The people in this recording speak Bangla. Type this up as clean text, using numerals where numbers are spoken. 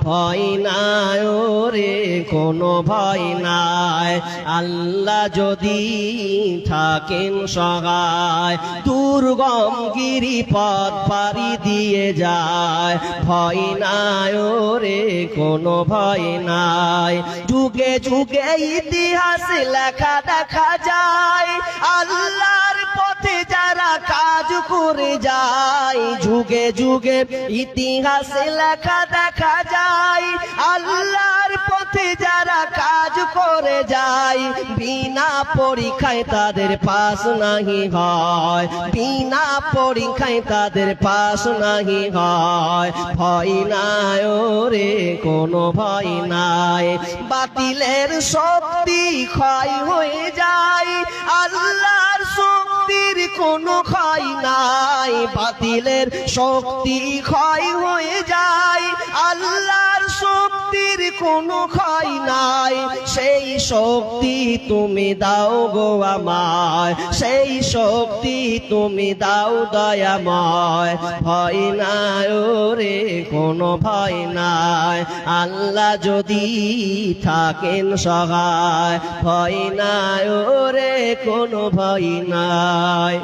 ভয় নাই ওরে কোনো ভয় নাই। আল্লাহ যদি থাকেন সহায় দুর্গম গিরিপথ পাড়ি দিয়ে যায়, ভয় নাই ওরে কোনো ভয় নাই। যুগে যুগে ইতিহাস লেখা দেখা যায়, আল্লাহর পথে যারা কাজ করে যায়। যুগে যুগে ইতিহাস লেখা দেখা যায়, আল্লাহর পথে যারা কাজ করে যায়। বিনা পরীক্ষায় তাদের পাস নাহি হয়, বিনা পরীক্ষায় তাদের পাস নাহি হয়। ভয় নাই ওরে কোনো ভয় নাই। বাতিলের শক্তি ক্ষয় হয়ে যায়, আল্লাহর শক্তির কোনো ক্ষয় নাই। বাতিলের শক্তি ক্ষয় হয়ে যায়, আল্লাহর শক্তির কোনো ক্ষয় নাই। সেই শক্তি তুমি দাও গো আমায়, সেই শক্তি তুমি দাও দয়াময়। ভয় নাই ওরে কোনো ভয় নাই। আল্লাহ যদি থাকেন সহায়, ভয় নাই ওরে কোনো ভয় নাই।